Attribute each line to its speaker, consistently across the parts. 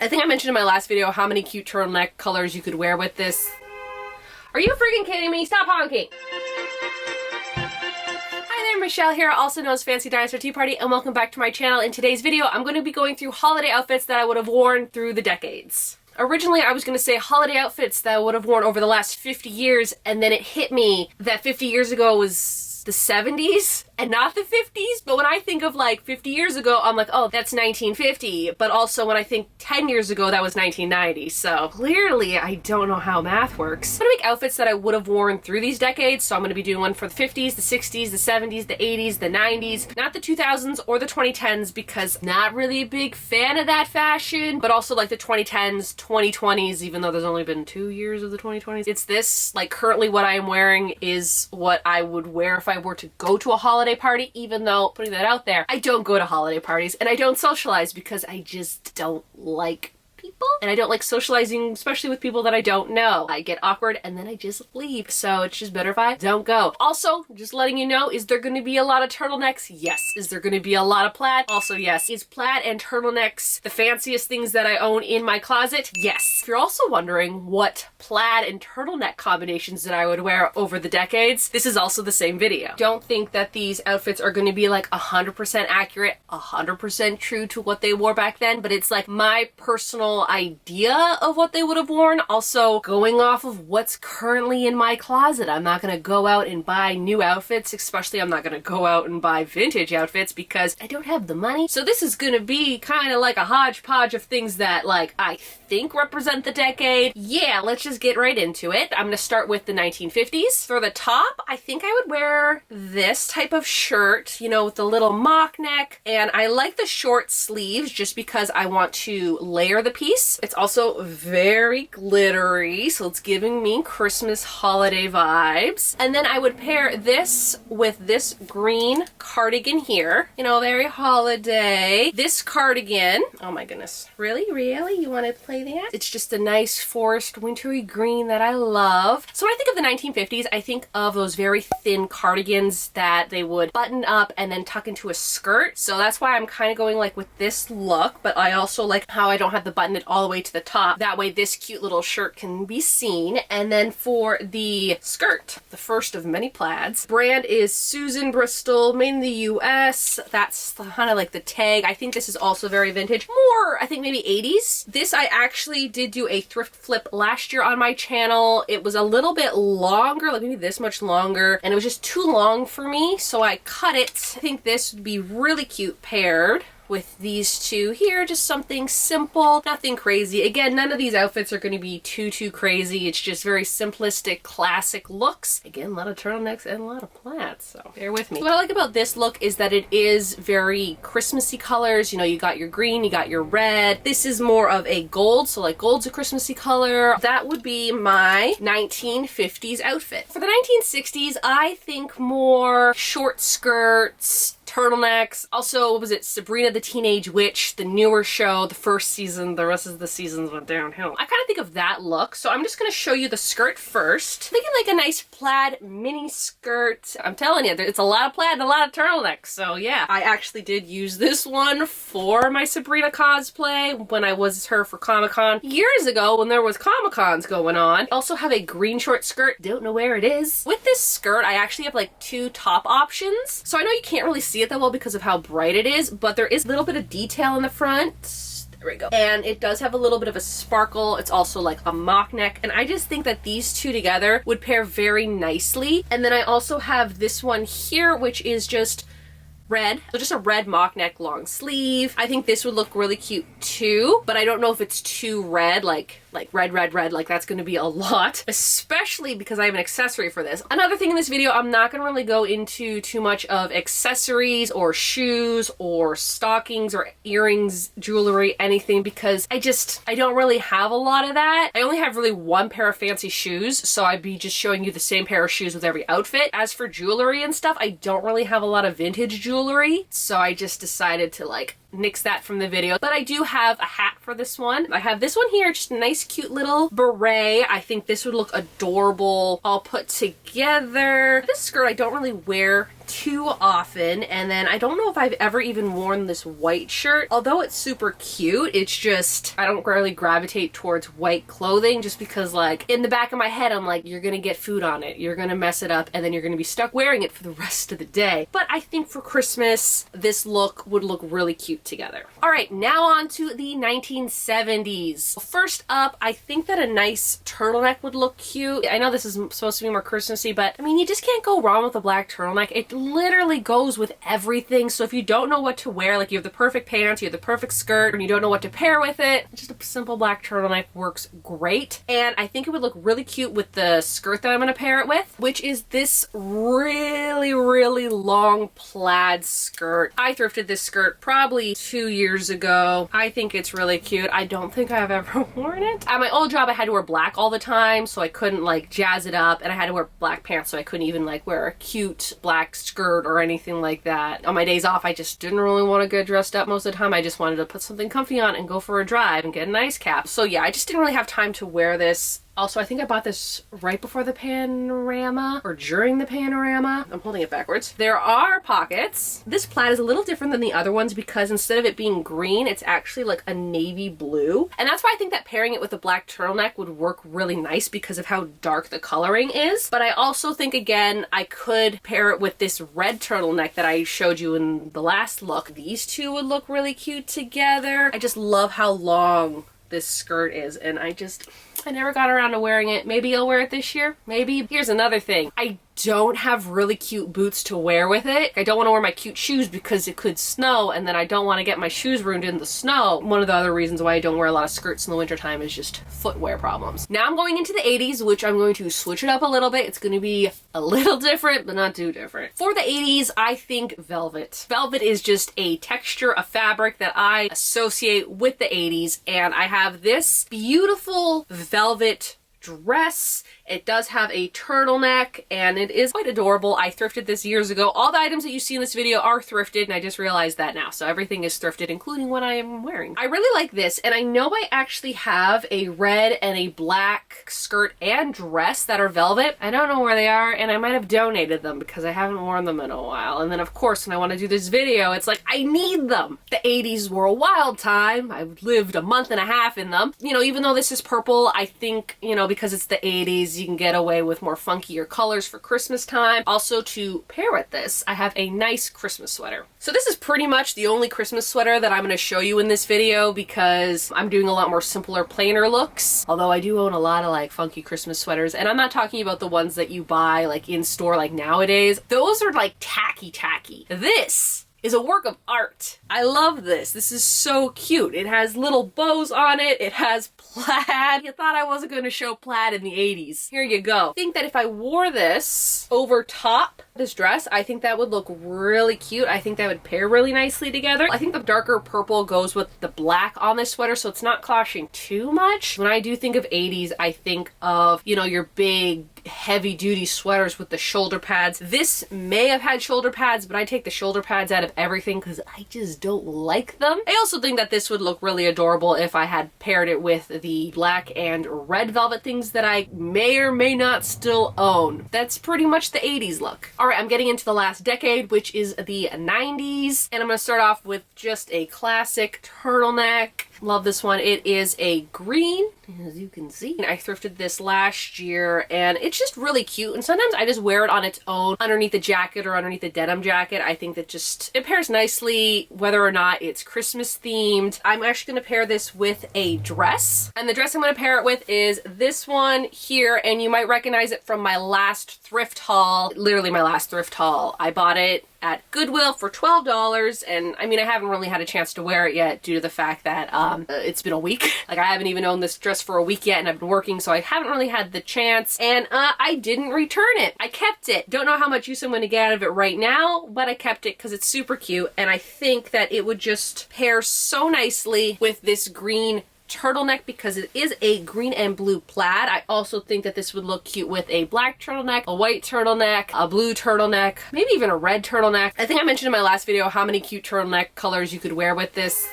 Speaker 1: I think I mentioned in my last video how many cute turtleneck colors you could wear with this. Are you freaking kidding me? Stop honking! Hi there, Michelle here, also known as Fancy Dinosaur Tea Party, and welcome back to my channel. In today's video, I'm going to be going through holiday outfits that I would have worn through the decades. Originally, I was going to say holiday outfits that I would have worn over the last 50 years, and then it hit me that 50 years ago was the 70s and not the 50s, but when I think of like 50 years ago, I'm like, oh, that's 1950, but also when I think 10 years ago, that was 1990, so clearly I don't know how math works. I'm gonna make outfits that I would have worn through these decades, so I'm gonna be doing one for the 50s, the 60s, the 70s, the 80s, the 90s, not the 2000s or the 2010s, because not really a big fan of that fashion, but also like the 2010s, 2020s, even though there's only been 2 years of the 2020s. It's this, like currently what I am wearing is what I would wear if I were to go to a holiday party, even though, putting that out there, I don't go to holiday parties and I don't socialize because I just don't like people, and I don't like socializing, especially with people that I don't know. I get awkward and then I just leave, so it's just better if I don't go. Also, just letting you know, is there going to be a lot of turtlenecks? Yes. Is there going to be a lot of plaid? Also yes. Is plaid and turtlenecks the fanciest things that I own in my closet? Yes. If you're also wondering what plaid and turtleneck combinations that I would wear over the decades, this is also the same video. Don't think that these outfits are going to be like 100% accurate, 100% true to what they wore back then, but it's like my personal idea of what they would have worn, also going off of what's currently in my closet. I'm not gonna go out and buy new outfits, especially I'm not gonna go out and buy vintage outfits because I don't have the money. So this is gonna be kind of like a hodgepodge of things that like I think represent the decade. Yeah, let's just get right into it. I'm gonna start with the 1950s. For the top, I think I would wear this type of shirt, you know, with the little mock neck, and I like the short sleeves just because I want to layer the piece. It's also very glittery, so it's giving me Christmas holiday vibes. And then I would pair this with this green cardigan here, you know, very holiday. This cardigan, oh my goodness, really? You want to play that? It's just a nice forest wintry green that I love. So when I think of the 1950s, I think of those very thin cardigans that they would button up and then tuck into a skirt. So that's why I'm kind of going like with this look, but I also like how I don't have the button it all the way to the top. That way this cute little shirt can be seen. And then for the skirt, the first of many plaids, brand is Susan Bristol, made in the US. That's kind of like the tag. I think this is also very vintage. More, I think maybe 80s. This I actually did do a thrift flip last year on my channel. It was a little bit longer, like maybe this much longer, and it was just too long for me, so I cut it. I think this would be really cute paired with these two here, just something simple, nothing crazy. Again, none of these outfits are going to be too crazy. It's just very simplistic, classic looks. Again, a lot of turtlenecks and a lot of plaids, so bear with me. What I like about this look is that it is very Christmassy colors. You know, you got your green, you got your red. This is more of a gold, so like gold's a Christmassy color. That would be my 1950s outfit. For the 1960s, I think more short skirts, turtlenecks. Also, what was it? Sabrina the Teenage Witch, the newer show, the first season, the rest of the seasons went downhill. I kind of think of that look, so I'm just going to show you the skirt first. Thinking like a nice plaid mini skirt. I'm telling you, it's a lot of plaid and a lot of turtlenecks, so yeah. I actually did use this one for my Sabrina cosplay when I was her for Comic-Con years ago when there was Comic-Cons going on. I also have a green short skirt, don't know where it is. With this skirt, I actually have like two top options, so I know you can't really see it that well because of how bright it is, but there is a little bit of detail in the front. There we go. And it does have a little bit of a sparkle. It's also like a mock neck, and I just think that these two together would pair very nicely. And then I also have this one here, which is just red. So just a red mock neck long sleeve. I think this would look really cute too, but I don't know if it's too red, like red, like that's gonna be a lot, especially because I have an accessory for this. Another thing in this video, I'm not gonna really go into too much of accessories or shoes or stockings or earrings, jewelry, anything, because I don't really have a lot of that. I only have really one pair of fancy shoes, so I'd be just showing you the same pair of shoes with every outfit. As for jewelry and stuff, I don't really have a lot of vintage jewelry, so I just decided to like nix that from the video. But I do have a hat for this one. I have this one here, just a nice cute little beret. I think this would look adorable all put together. This skirt I don't really wear too often. And then I don't know if I've ever even worn this white shirt. Although it's super cute, it's just, I don't really gravitate towards white clothing just because like in the back of my head, I'm like, you're gonna get food on it. You're gonna mess it up and then you're gonna be stuck wearing it for the rest of the day. But I think for Christmas, this look would look really cute together. All right, now on to the 1970s. First up, I think that a nice turtleneck would look cute. I know this is supposed to be more Christmassy, but I mean, you just can't go wrong with a black turtleneck. It literally goes with everything. So if you don't know what to wear, like you have the perfect pants, you have the perfect skirt, and you don't know what to pair with it, just a simple black turtleneck works great. And I think it would look really cute with the skirt that I'm gonna pair it with, which is this really, really long plaid skirt. I thrifted this skirt probably 2 years ago. I think it's really cute. I don't think I've ever worn it. At my old job, I had to wear black all the time, so I couldn't like jazz it up, and I had to wear black pants, so I couldn't even like wear a cute black skirt or anything like that. On my days off, I just didn't really want to get dressed up most of the time. I just wanted to put something comfy on and go for a drive and get an ice cap. So yeah, I just didn't really have time to wear this. Also, I think I bought this right before the panorama or during the panorama. I'm holding it backwards. There are pockets. This plaid is a little different than the other ones because instead of it being green, it's actually like a navy blue. And that's why I think that pairing it with a black turtleneck would work really nice because of how dark the coloring is. But I also think, again, I could pair it with this red turtleneck that I showed you in the last look. These two would look really cute together. I just love how long this skirt is, and I never got around to wearing it. Maybe I'll wear it this year. Maybe. Here's another thing. I don't have really cute boots to wear with it. I don't want to wear my cute shoes because it could snow, and then I don't want to get my shoes ruined in the snow. One of the other reasons why I don't wear a lot of skirts in the wintertime is just footwear problems. Now I'm going into the 80s, which I'm going to switch it up a little bit. It's going to be a little different, but not too different. For the 80s, I think velvet. Velvet is just a texture, a fabric that I associate with the 80s, and I have this beautiful velvet dress. It does have a turtleneck and it is quite adorable. I thrifted this years ago. All the items that you see in this video are thrifted, and I just realized that now. So everything is thrifted, including what I am wearing. I really like this, and I know I actually have a red and a black skirt and dress that are velvet. I don't know where they are, and I might have donated them because I haven't worn them in a while. And then of course, when I want to do this video, it's like, I need them. The 80s were a wild time. I lived a month and a half in them. You know, even though this is purple, I think, you know, because it's the 80s, you can get away with more funkier colors for Christmas time. Also, to pair with this, I have a nice Christmas sweater. So this is pretty much the only Christmas sweater that I'm going to show you in this video because I'm doing a lot more simpler, plainer looks. Although I do own a lot of like funky Christmas sweaters, and I'm not talking about the ones that you buy like in store like nowadays. Those are like tacky. This is a work of art. I love this. This is so cute. It has little bows on it. It has plaid. You thought I wasn't going to show plaid in the 80s. Here you go. I think that if I wore this over top this dress, I think that would look really cute. I think that would pair really nicely together. I think the darker purple goes with the black on this sweater, so it's not clashing too much. When I do think of 80s, I think of, you know, your big heavy duty sweaters with the shoulder pads. This may have had shoulder pads, but I take the shoulder pads out of everything because I just don't like them. I also think that this would look really adorable if I had paired it with the black and red velvet things that I may or may not still own. That's pretty much the 80s look. All right, I'm getting into the last decade, which is the 90s, and I'm going to start off with just a classic turtleneck. Love this one. It is a green, as you can see. I thrifted this last year, and it's just really cute, and sometimes I just wear it on its own underneath the jacket or underneath the denim jacket. I think that just, it pairs nicely whether or not it's Christmas themed. I'm actually going to pair this with a dress, and the dress I'm going to pair it with is this one here, and you might recognize it from my last thrift haul. Literally my last thrift haul. I bought it at Goodwill for $12, and I mean, I haven't really had a chance to wear it yet due to the fact that it's been a week. Like, I haven't even owned this dress for a week yet, and I've been working, so I haven't really had the chance, and I didn't return it. I kept it. Don't know how much use I'm going to get out of it right now, but I kept it because it's super cute, and I think that it would just pair so nicely with this green turtleneck because it is a green and blue plaid. I also think that this would look cute with a black turtleneck, a white turtleneck, a blue turtleneck, maybe even a red turtleneck. I think I mentioned in my last video how many cute turtleneck colors you could wear with this.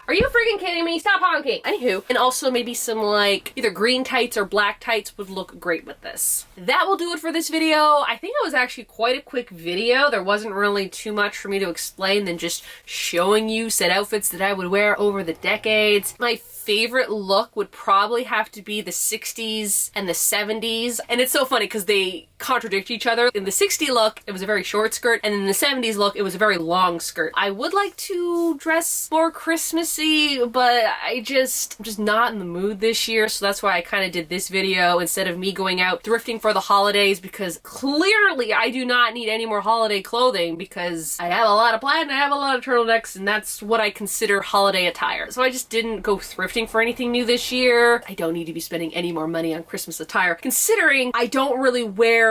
Speaker 1: Are you freaking kidding me? Stop honking. Anywho, and also maybe some like either green tights or black tights would look great with this. That will do it for this video. I think it was actually quite a quick video. There wasn't really too much for me to explain than just showing you said outfits that I would wear over the decades. My favorite look would probably have to be the 60s and the 70s. And it's so funny because they contradict each other. In the 60s look, it was a very short skirt, and in the 70s look, it was a very long skirt. I would like to dress more Christmassy, but I'm just not in the mood this year, so that's why I kind of did this video instead of me going out thrifting for the holidays, because clearly I do not need any more holiday clothing because I have a lot of plaid and I have a lot of turtlenecks, and that's what I consider holiday attire. So I just didn't go thrifting for anything new this year. I don't need to be spending any more money on Christmas attire, considering I don't really wear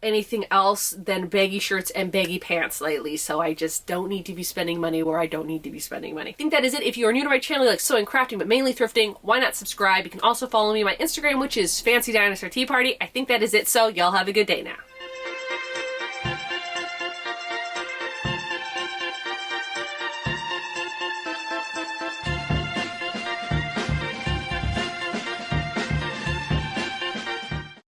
Speaker 1: anything else than baggy shirts and baggy pants lately, so I just don't need to be spending money where I don't need to be spending money. I think that is it. If you are new to my channel, you like sewing, crafting, but mainly thrifting, why not subscribe? You can also follow me on my Instagram, which is fancydinoparty. I think that is it, so y'all have a good day now.